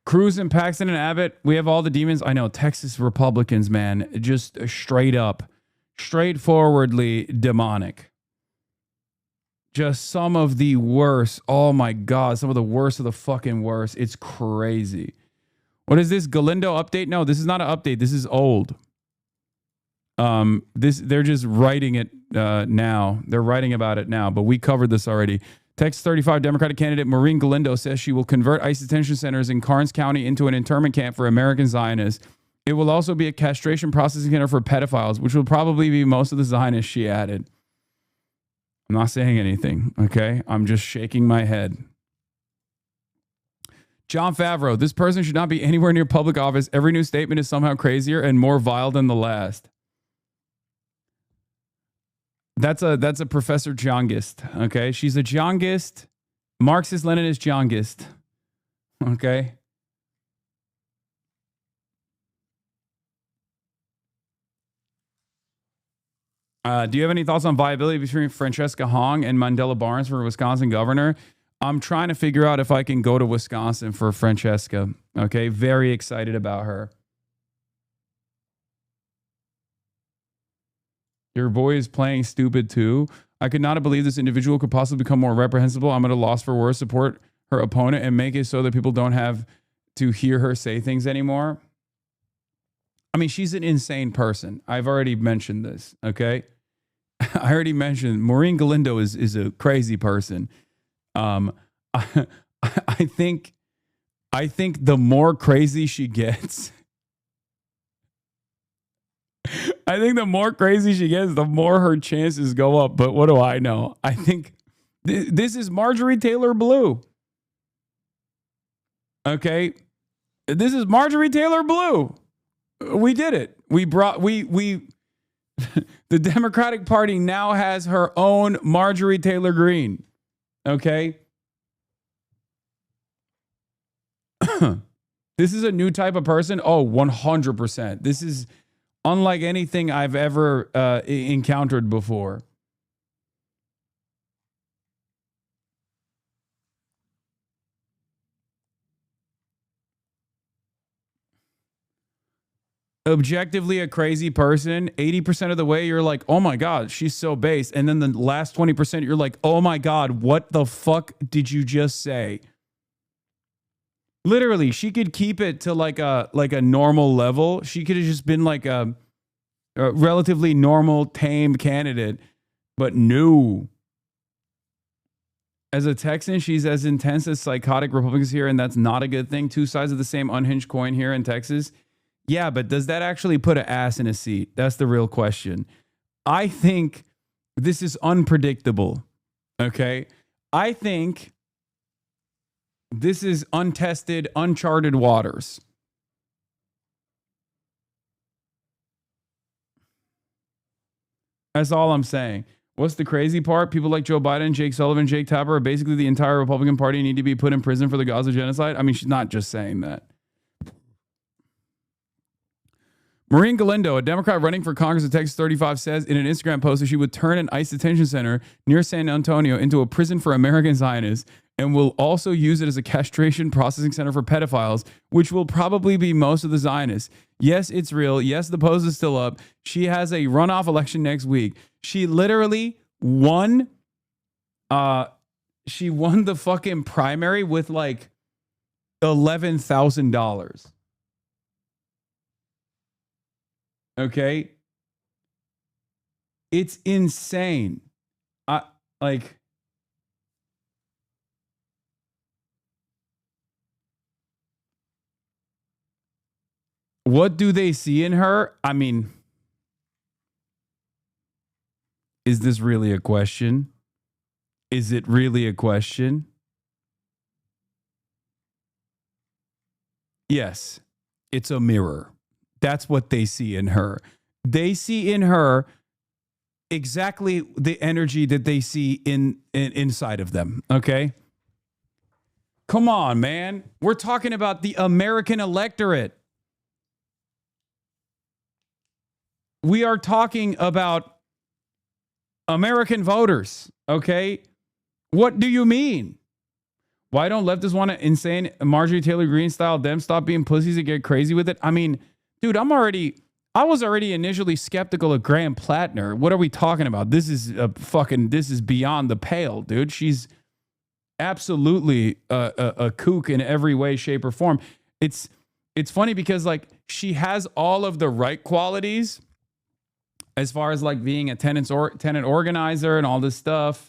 Cruz and Paxton and Abbott, we have all the demons. I know, Texas Republicans, man, just straight up, straightforwardly demonic. Just some of the worst. Oh my God, some of the worst of the fucking worst. It's crazy. What is this, Galindo update? No, this is not an update. This is old. They're just writing it now. They're writing about it now, but we covered this already. Texas 35 Democratic candidate Maureen Galindo says she will convert ICE detention centers in Karnes County into an internment camp for American Zionists. It will also be a castration processing center for pedophiles, which will probably be most of the Zionists, she added. I'm not saying anything, okay? I'm just shaking my head. John Favreau, this person should not be anywhere near public office. Every new statement is somehow crazier and more vile than the last. That's a Professor Jongist, okay? She's a Jongist, Marxist-Leninist Jongist, okay? Do you have any thoughts on viability between Francesca Hong and Mandela Barnes for Wisconsin governor? I'm trying to figure out if I can go to Wisconsin for Francesca, okay? Very excited about her. Your boy is playing stupid too. I could not have believed this individual could possibly become more reprehensible. I'm at a loss for words. Support her opponent and make it so that people don't have to hear her say things anymore. I mean, she's an insane person. I've already mentioned this, okay? I already mentioned Maureen Galindo is a crazy person. I think the more crazy she gets, I think the more crazy she gets, the more her chances go up. But what do I know? I think this is Marjorie Taylor Blue. Okay? This is Marjorie Taylor Blue. We did it. We the Democratic Party now has her own Marjorie Taylor Greene. Okay? This is a new type of person. Oh, 100%. This is unlike anything I've ever encountered before. Objectively a crazy person, 80% of the way you're like, oh my God, she's so base. And then the last 20% you're like, oh my God, what the fuck did you just say? Literally, she could keep it to like a normal level. She could have just been like a relatively normal, tame candidate. But no. As a Texan, she's as intense as psychotic Republicans here, and that's not a good thing. Two sides of the same unhinged coin here in Texas. Yeah, but does that actually put an ass in a seat? That's the real question. I think this is unpredictable. Okay? I think this is untested, uncharted waters. That's all I'm saying. What's the crazy part? People like Joe Biden, Jake Sullivan, Jake Tapper, basically the entire Republican Party need to be put in prison for the Gaza genocide. I mean, she's not just saying that. Maureen Galindo, a Democrat running for Congress in Texas 35, says in an Instagram post that she would turn an ICE detention center near San Antonio into a prison for American Zionists and will also use it as a castration processing center for pedophiles, which will probably be most of the Zionists. Yes, it's real. Yes, the post is still up. She has a runoff election next week. She literally won. She won the fucking primary with like $11,000. Okay. It's insane. What do they see in her? I mean, is this really a question? Is it really a question? Yes, it's a mirror. That's what they see in her. They see in her exactly the energy that they see inside of them. Okay? Come on, man. We're talking about the American electorate. We are talking about American voters. Okay? What do you mean? Why don't leftists want to insane Marjorie Taylor Greene style them stop being pussies and get crazy with it? I mean, dude, I was already initially skeptical of Graham Plattner. What are we talking about? This is beyond the pale, dude. She's absolutely a kook in every way, shape, or form. It's funny because like she has all of the right qualities as far as like being a tenant organizer and all this stuff.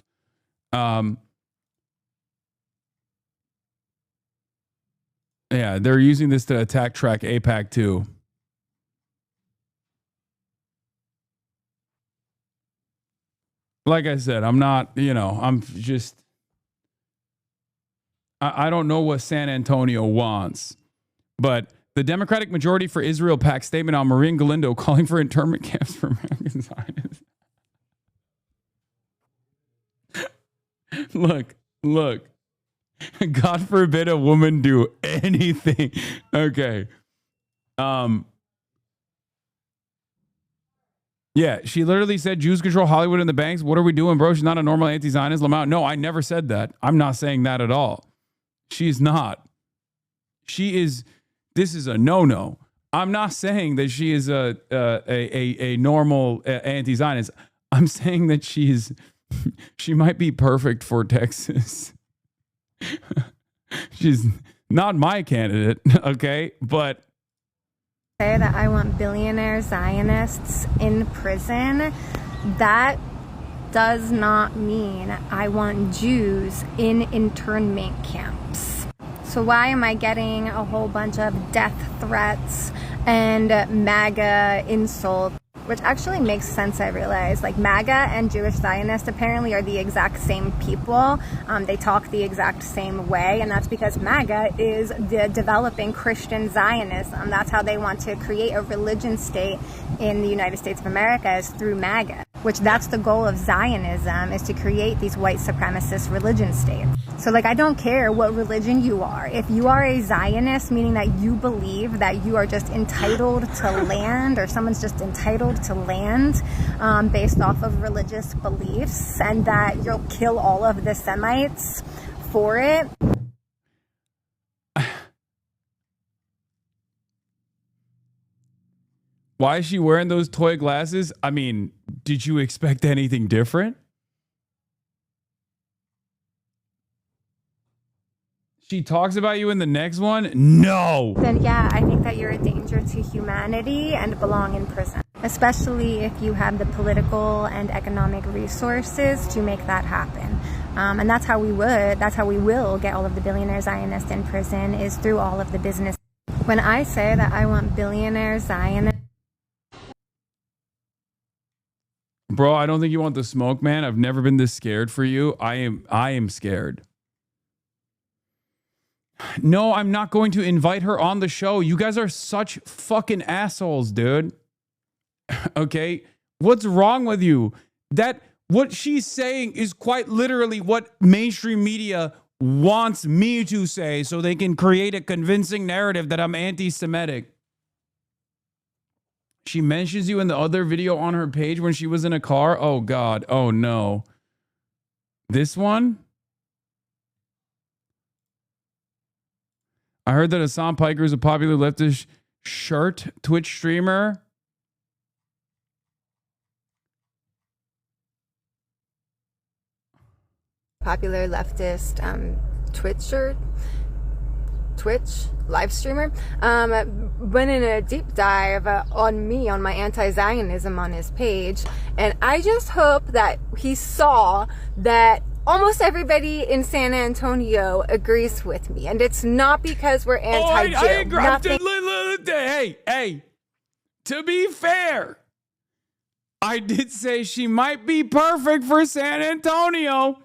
Yeah, they're using this to attack track APAC too. Like I said, I'm not, I'm just, I don't know what San Antonio wants, but the Democratic Majority for Israel PAC statement on Maureen Galindo calling for internment camps for American Zionists. Look. God forbid a woman do anything. Okay. Yeah, she literally said Jews control Hollywood and the banks. What are we doing, bro? She's not a normal anti-Zionist. Lamont. No, I never said that. I'm not saying that at all. She's not. She is. This is a no-no. I'm not saying that she is a normal anti-Zionist. I'm saying that she might be perfect for Texas. She's not my candidate, okay? But say that I want billionaire Zionists in prison, that does not mean I want Jews in internment camps. So why am I getting a whole bunch of death threats and MAGA insults? Which actually makes sense, I realize. Like MAGA and Jewish Zionists apparently are the exact same people. They talk the exact same way, and that's because MAGA is the developing Christian Zionism. That's how they want to create a religion state in the United States of America, is through MAGA, which that's the goal of Zionism, is to create these white supremacist religion states. So like, I don't care what religion you are. If you are a Zionist, meaning that you believe that you are just entitled to land, or someone's just entitled to land based off of religious beliefs, and that you'll kill all of the Semites for it. Why is she wearing those toy glasses? I mean, did you expect anything different? She talks about you in the next one? No. Then yeah, I think that you're a danger to humanity and belong in prison, especially if you have the political and economic resources to make that happen. And that's how we will get all of the billionaire Zionists in prison, is through all of the business. When I say that I want billionaire Zionists, bro, I don't think you want the smoke, man. I've never been this scared for you. I am scared. No, I'm not going to invite her on the show. You guys are such fucking assholes, dude. Okay? What's wrong with you? That what she's saying is quite literally what mainstream media wants me to say so they can create a convincing narrative that I'm anti-Semitic. She mentions you in the other video on her page when she was in a car. Oh, God. Oh, no. This one? I heard that Hasan Piker is a popular leftist shirt Twitch streamer. popular leftist Twitch live streamer, went in a deep dive on me, on my anti-Zionism on his page. And I just hope that he saw that almost everybody in San Antonio agrees with me. And it's not because we're anti-Jew. I agree. Hey, to be fair, I did say she might be perfect for San Antonio.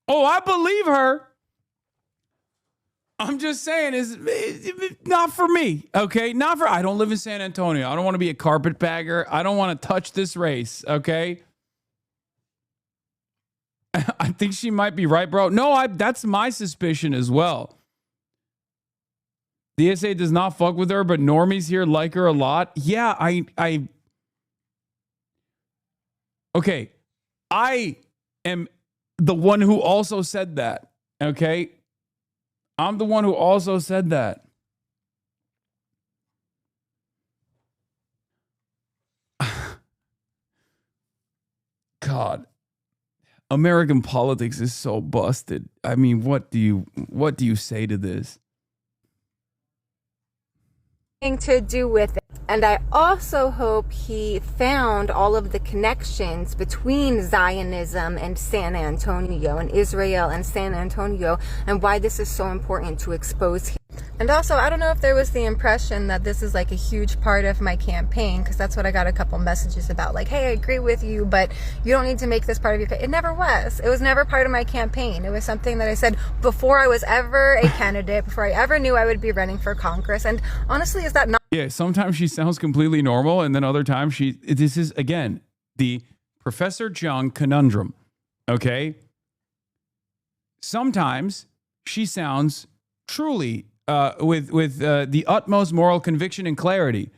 Oh, I believe her. I'm just saying, it's not for me, okay? I don't live in San Antonio. I don't want to be a carpetbagger. I don't want to touch this race, okay? I think she might be right, bro. No, that's my suspicion as well. The SA does not fuck with her, but normies here like her a lot. Yeah, okay, I am the one who also said that, okay? I'm the one who also said that. God, American politics is so busted. I mean, what do you say to this? To do with it. And I also hope he found all of the connections between Zionism and San Antonio, and Israel and San Antonio, and why this is so important to expose him. And also, I don't know if there was the impression that this is like a huge part of my campaign, because that's what I got a couple messages about, like, hey, I agree with you, but you don't need to make this part of your campaign. It never was. It was never part of my campaign. It was something that I said before I was ever a candidate, before I ever knew I would be running for Congress. And honestly, is that not? Yeah, sometimes she sounds completely normal, and then other times this is, again, the Professor Chung conundrum, okay? Sometimes she sounds truly with the utmost moral conviction and clarity.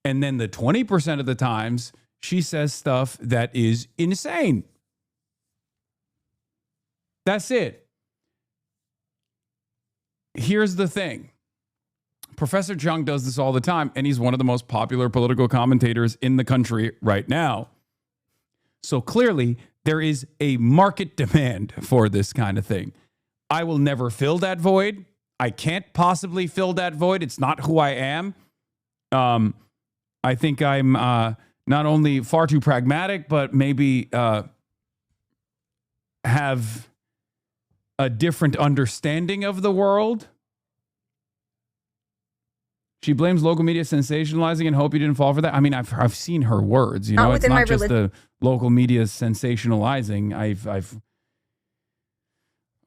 And then the 20% of the times, she says stuff that is insane. That's it. Here's the thing. Professor Chung does this all the time, and he's one of the most popular political commentators in the country right now. So clearly, there is a market demand for this kind of thing. I will never fill that void. I can't possibly fill that void. It's not who I am. I think I'm not only far too pragmatic, but maybe have a different understanding of the world. She blames local media sensationalizing and hope you didn't fall for that. I mean, I've seen her words. You know, it's not just the local media sensationalizing. I've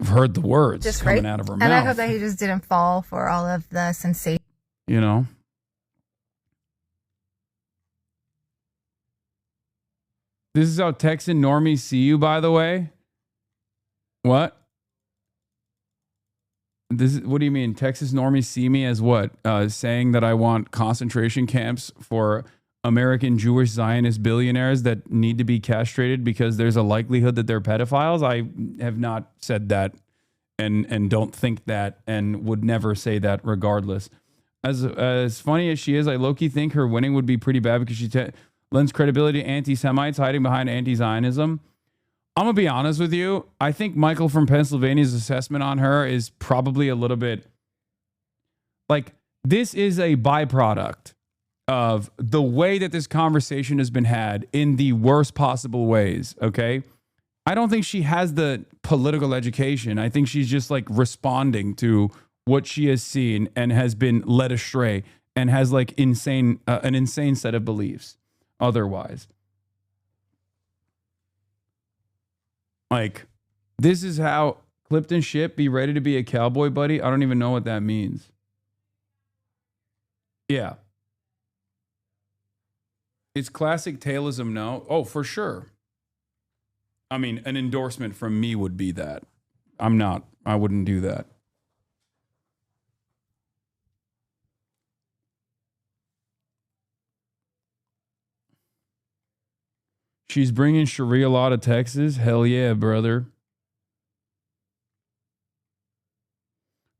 heard the words just coming out of her mouth. And I hope that he just didn't fall for all of the sensation. You know? This is how Texan normies see you, by the way. What? What do you mean? Texas normies see me as what? Saying that I want concentration camps for American Jewish Zionist billionaires that need to be castrated because there's a likelihood that they're pedophiles. I have not said that and don't think that and would never say that regardless. As funny as she is, I low-key think her winning would be pretty bad because she lends credibility to anti-Semites hiding behind anti-Zionism. I'm going to be honest with you. I think Michael from Pennsylvania's assessment on her is probably a little bit like this is a byproduct of the way that this conversation has been had in the worst possible ways, okay? I don't think she has the political education. I think she's just like responding to what she has seen and has been led astray and has like an insane set of beliefs otherwise. Like, this is how Clifton Ship be ready to be a cowboy, buddy. I don't even know what that means. Yeah. It's classic tailism, no? Oh, for sure. I mean, an endorsement from me would be that. I wouldn't do that. She's bringing Sharia law to Texas? Hell yeah, brother.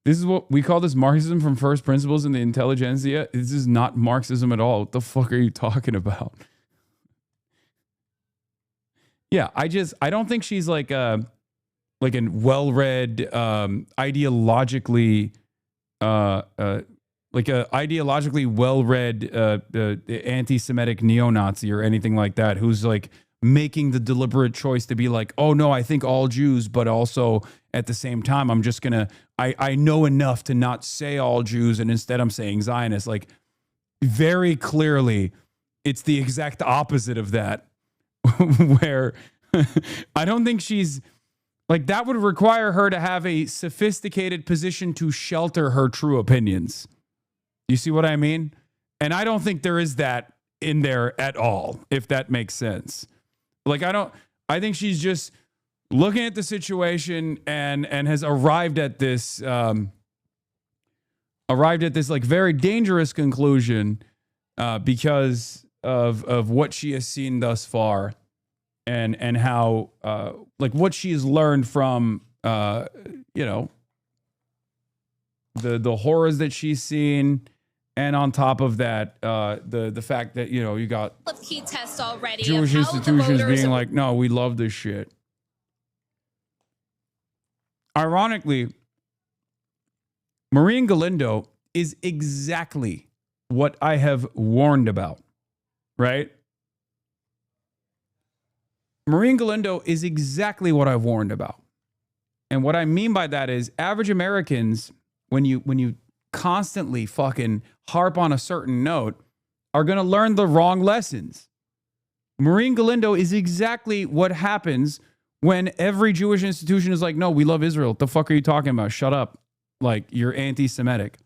This is what we call this Marxism from first principles in the intelligentsia. This is not Marxism at all. What the fuck are you talking about? Yeah, I don't think she's like a well-read, ideologically well-read anti-Semitic neo-Nazi or anything like that, who's like making the deliberate choice to be like, oh no, I think all Jews, but also at the same time, I'm just gonna, I know enough to not say all Jews, and instead I'm saying Zionists. Like, very clearly, it's the exact opposite of that, where I don't think she's, like, that would require her to have a sophisticated position to shelter her true opinions. You see what I mean? And I don't think there is that in there at all, if that makes sense. Like, I think she's just looking at the situation and has arrived at this like very dangerous conclusion because of what she has seen thus far and how like what she has learned from the horrors that she's seen, and on top of that, the fact that, you know, you got key tests already Jewish institutions being like, no, we love this shit. Ironically, Maureen Galindo is exactly what I have warned about, right? Maureen Galindo is exactly what I've warned about. And what I mean by that is average Americans, when you constantly fucking harp on a certain note, are going to learn the wrong lessons. Maureen Galindo is exactly what happens when every Jewish institution is like, no, we love Israel. What the fuck are you talking about? Shut up. Like, you're anti-Semitic.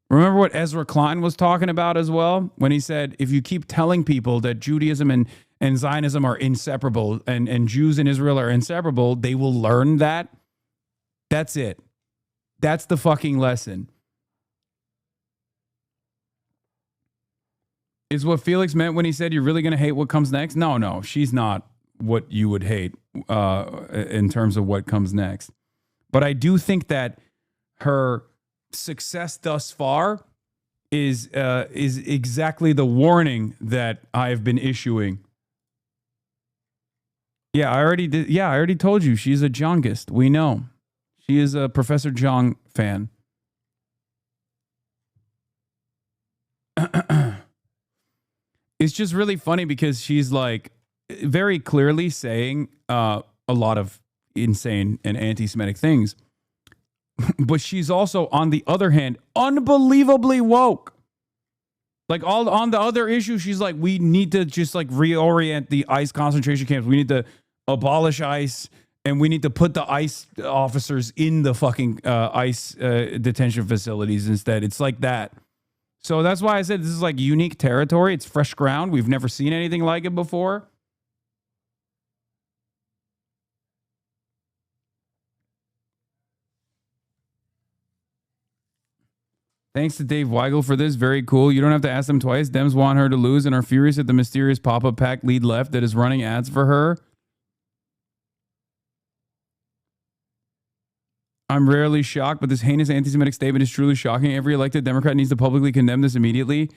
Remember what Ezra Klein was talking about as well? When he said, if you keep telling people that Judaism and Zionism are inseparable and Jews in Israel are inseparable, they will learn that. That's it. That's the fucking lesson. Is what Felix meant when he said you're really going to hate what comes next? No, she's not what you would hate in terms of what comes next. But I do think that her success thus far is exactly the warning that I've been issuing. Yeah, I already did. Yeah, I already told you she's a Jongist. We know. She is a Professor Jong fan. It's just really funny because she's like very clearly saying a lot of insane and anti-Semitic things. But she's also, on the other hand, unbelievably woke. Like, all on the other issues, she's like, we need to just like reorient the ICE concentration camps. We need to abolish ICE, and we need to put the ICE officers in the fucking ICE detention facilities instead. It's like that. So that's why I said this is like unique territory. It's fresh ground. We've never seen anything like it before. Thanks to Dave Weigel for this. Very cool. You don't have to ask them twice. Dems want her to lose and are furious at the mysterious pop-up pack lead left that is running ads for her. I'm rarely shocked, but this heinous anti-Semitic statement is truly shocking. Every elected Democrat needs to publicly condemn this immediately.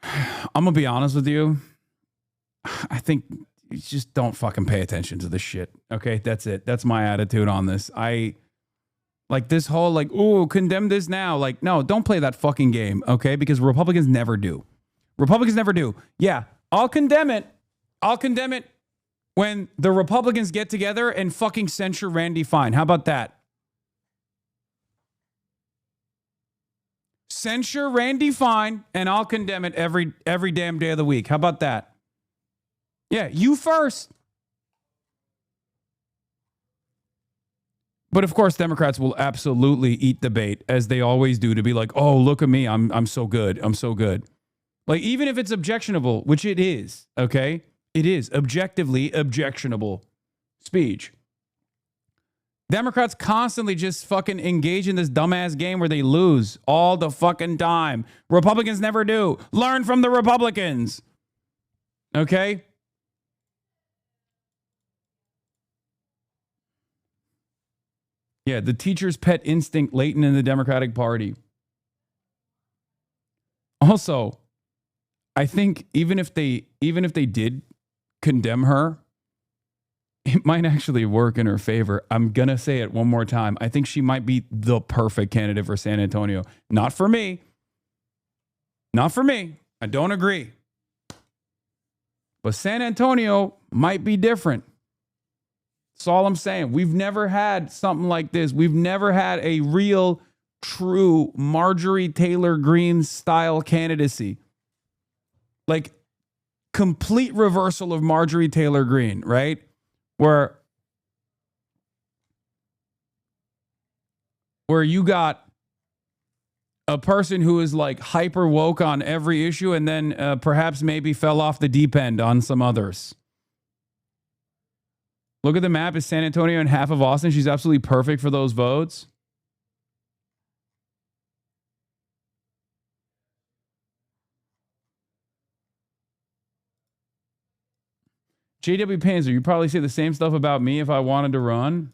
I'm going to be honest with you. I think you just don't fucking pay attention to this shit. Okay, that's it. That's my attitude on this. Like this whole like, ooh, condemn this now. Like, no, don't play that fucking game, okay? Because Republicans never do. Republicans never do. Yeah, I'll condemn it. I'll condemn it when the Republicans get together and fucking censure Randy Fine. How about that? Censure Randy Fine and I'll condemn it every damn day of the week. How about that? Yeah, you first. But of course, Democrats will absolutely eat the bait, as they always do, to be like, oh, look at me. I'm so good. I'm so good. Like, even if it's objectionable, which it is, okay? It is objectively objectionable speech. Democrats constantly just fucking engage in this dumbass game where they lose all the fucking time. Republicans never do. Learn from the Republicans. Okay? Yeah, the teacher's pet instinct latent in the Democratic Party. Also, I think even if they did condemn her, it might actually work in her favor. I'm going to say it one more time. I think she might be the perfect candidate for San Antonio. Not for me. Not for me. I don't agree. But San Antonio might be different. That's all I'm saying. We've never had something like this. We've never had a real, true Marjorie Taylor Greene style candidacy. Like, complete reversal of Marjorie Taylor Greene, right? Where you got a person who is like hyper woke on every issue and then perhaps maybe fell off the deep end on some others. Look at the map. Is San Antonio and half of Austin? She's absolutely perfect for those votes. JW Panzer, you probably say the same stuff about me if I wanted to run.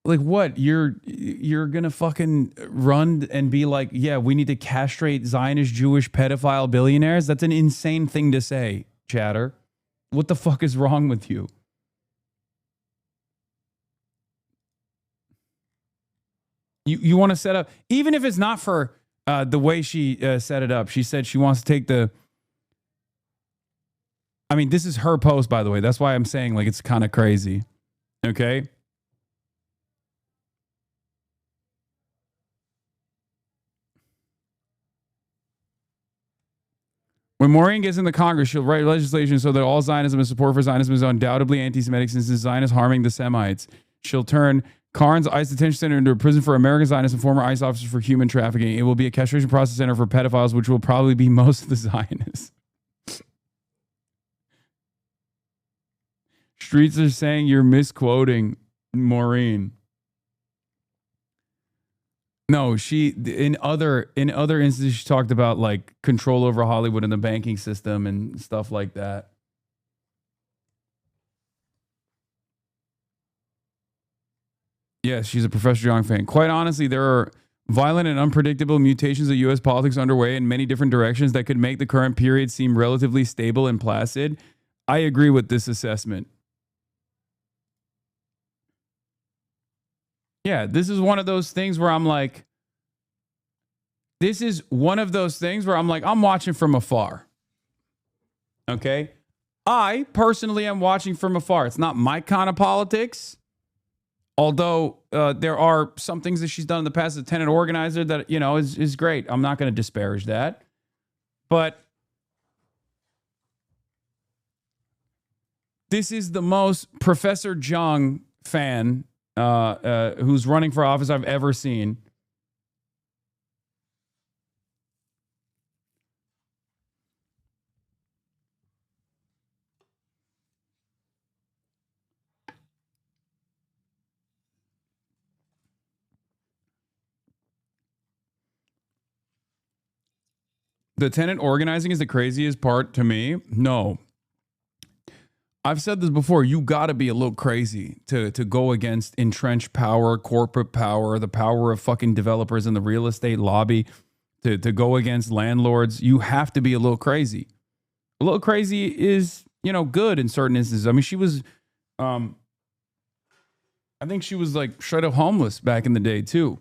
Like what? You're gonna fucking run and be like, yeah, we need to castrate Zionist Jewish pedophile billionaires? That's an insane thing to say, chatter. What the fuck is wrong with you? You want to set up, even if it's not for the way she set it up. She said she wants to take the. I mean, this is her post, by the way. That's why I'm saying like it's kind of crazy. Okay. When Maureen gets in the Congress, she'll write legislation so that all Zionism and support for Zionism is undoubtedly anti-Semitic since the Zionists harming the Semites. She'll turn Carnes ICE detention center into a prison for American Zionists and former ICE officers for human trafficking. It will be a castration process center for pedophiles, which will probably be most of the Zionists. Streets are saying you're misquoting Maureen. No, she in other instances she talked about like control over Hollywood and the banking system and stuff like that. Yes, she's a Professor Young fan. Quite honestly, there are violent and unpredictable mutations of U.S. politics underway in many different directions that could make the current period seem relatively stable and placid. I agree with this assessment. Yeah, this is one of those things where I'm like, I'm watching from afar. Okay? I personally am watching from afar. It's not my kind of politics. Although there are some things that she's done in the past as a tenant organizer that, you know, is great. I'm not going to disparage that. But this is the most Professor Jung fan who's running for office I've ever seen. The tenant organizing is the craziest part to me. No. I've said this before. You got to be a little crazy to go against entrenched power, corporate power, the power of fucking developers in the real estate lobby, to go against landlords. You have to be a little crazy. A little crazy is, you know, good in certain instances. I mean, she was, I think she was like straight up homeless back in the day too.